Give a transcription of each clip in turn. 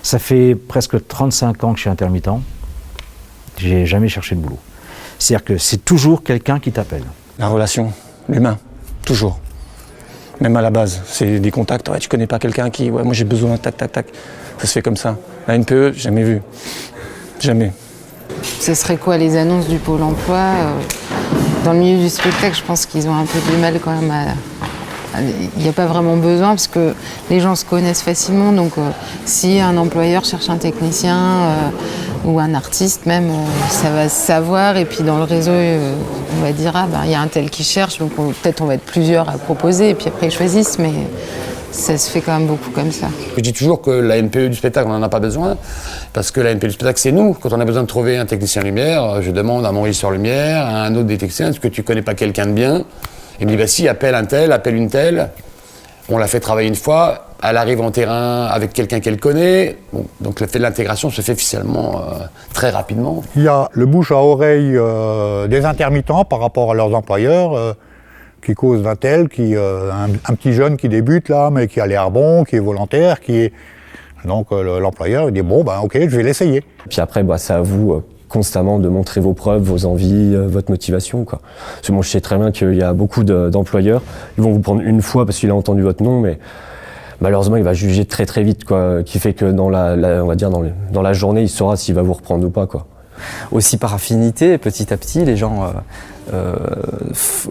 Ça fait presque 35 ans que je suis intermittent. J'ai jamais cherché de boulot. C'est-à-dire que c'est toujours quelqu'un qui t'appelle. La relation, l'humain, toujours. Même à la base, c'est des contacts. Ouais, tu connais pas quelqu'un qui, ouais, moi j'ai besoin, tac, tac, tac. Ça se fait comme ça. La NPE, jamais vu. Jamais. Ce serait quoi les annonces du Pôle emploi dans le milieu du spectacle, je pense qu'ils ont un peu du mal quand même il n'y a pas vraiment besoin parce que les gens se connaissent facilement. Donc si un employeur cherche un technicien ou un artiste même, ça va se savoir. Et puis dans le réseau, on va dire ah ben il y a un tel qui cherche, donc peut-être on va être plusieurs à proposer et puis après ils choisissent. Mais ça se fait quand même beaucoup comme ça. Je dis toujours que la NPE du spectacle, on n'en a pas besoin, parce que la NPE du spectacle, c'est nous. Quand on a besoin de trouver un technicien lumière, je demande à mon régisseur lumière, à un autre des techniciens, est-ce que tu connais pas quelqu'un de bien? Il me dit, bah si, appelle un tel, appelle une telle. On l'a fait travailler une fois, elle arrive en terrain avec quelqu'un qu'elle connaît. Bon, donc l'intégration se fait officiellement très rapidement. Il y a le bouche à oreille des intermittents par rapport à leurs employeurs, qui cause d'un tel, un petit jeune qui débute là, mais qui a l'air bon, qui est volontaire, donc l'employeur il dit bon ben ok, je vais l'essayer. Puis après c'est à vous constamment de montrer vos preuves, vos envies, votre motivation quoi. Parce que moi je sais très bien qu'il y a beaucoup d'employeurs, ils vont vous prendre une fois parce qu'il a entendu votre nom, mais malheureusement il va juger très très vite quoi, qui fait que on va dire dans la journée il saura s'il va vous reprendre ou pas quoi. Aussi par affinité, petit à petit, les gens,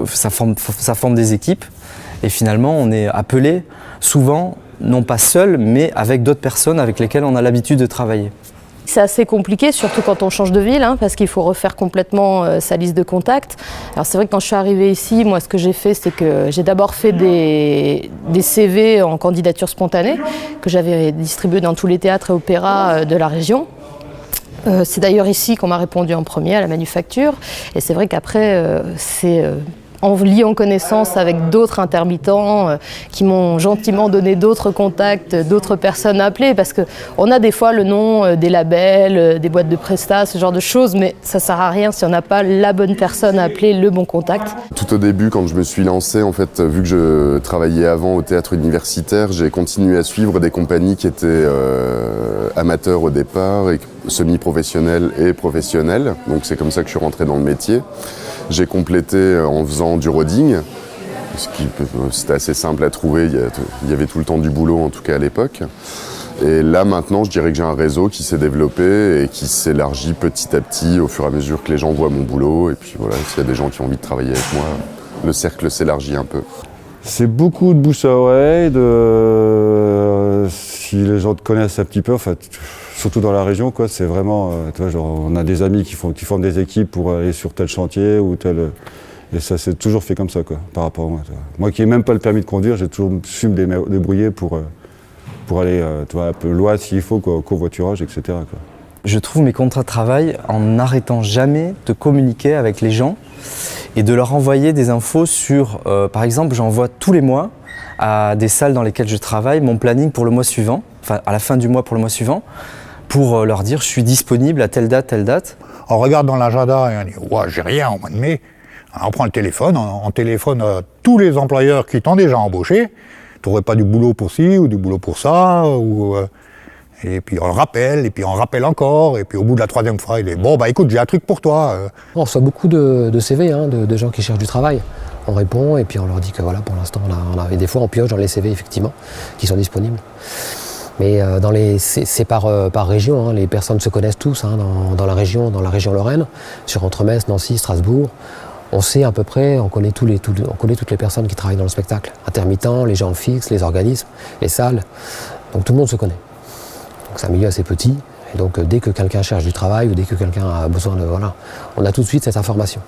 ça forme des équipes et finalement on est appelé souvent, non pas seul, mais avec d'autres personnes avec lesquelles on a l'habitude de travailler. C'est assez compliqué, surtout quand on change de ville, parce qu'il faut refaire complètement sa liste de contacts. Alors c'est vrai que quand je suis arrivée ici, moi ce que j'ai fait, c'est que j'ai d'abord fait des CV en candidature spontanée, que j'avais distribués dans tous les théâtres et opéras de la région. C'est d'ailleurs ici qu'on m'a répondu en premier, à la Manufacture. Et c'est vrai qu'après, c'est en liant connaissance avec d'autres intermittents qui m'ont gentiment donné d'autres contacts, d'autres personnes à appeler. Parce qu'on a des fois le nom des labels, des boîtes de prestat, ce genre de choses, mais ça ne sert à rien si on n'a pas la bonne personne à appeler, le bon contact. Tout au début, quand je me suis lancé, en fait, vu que je travaillais avant au théâtre universitaire, j'ai continué à suivre des compagnies qui étaient amateurs au départ, et semi-professionnels et professionnels. Donc c'est comme ça que je suis rentré dans le métier. J'ai complété en faisant du roading, c'était assez simple à trouver, il y avait tout le temps du boulot en tout cas à l'époque. Et là maintenant je dirais que j'ai un réseau qui s'est développé et qui s'élargit petit à petit au fur et à mesure que les gens voient mon boulot. Et puis voilà, s'il y a des gens qui ont envie de travailler avec moi, le cercle s'élargit un peu. C'est beaucoup de bouche à oreille, si les gens te connaissent un petit peu, en fait, surtout dans la région, quoi, c'est vraiment, tu vois, genre, on a des amis qui forment des équipes pour aller sur tel chantier ou tel, et ça s'est toujours fait comme ça, quoi, par rapport à moi. Moi qui n'ai même pas le permis de conduire, j'ai toujours su me débrouiller pour aller, tu vois, un peu loin s'il faut, quoi, au covoiturage, etc., quoi. Je trouve mes contrats de travail en n'arrêtant jamais de communiquer avec les gens et de leur envoyer des infos sur, par exemple, j'envoie tous les mois à des salles dans lesquelles je travaille mon planning pour le mois suivant, enfin à la fin du mois pour le mois suivant, pour leur dire je suis disponible à telle date, telle date. On regarde dans l'agenda et on dit ouais, j'ai rien au mois de mai. On prend le téléphone, on téléphone à tous les employeurs qui t'ont déjà embauché. Tu trouverais pas du boulot pour ci ou du boulot pour ça, et puis on le rappelle, et puis on rappelle encore, et puis au bout de la troisième fois, il dit bon bah écoute, j'ai un truc pour toi. On reçoit beaucoup de CV, de gens qui cherchent du travail. On répond et puis on leur dit que voilà, pour l'instant et des fois on pioche dans les CV effectivement qui sont disponibles. Mais c'est par région, les personnes se connaissent tous dans la région Lorraine, sur Entremetz, Nancy, Strasbourg. On sait à peu près, on connaît toutes les personnes qui travaillent dans le spectacle. Intermittents, les gens fixes, les organismes, les salles. Donc tout le monde se connaît. Donc c'est un milieu assez petit. Et donc dès que quelqu'un cherche du travail ou dès que quelqu'un a besoin de... Voilà, on a tout de suite cette information.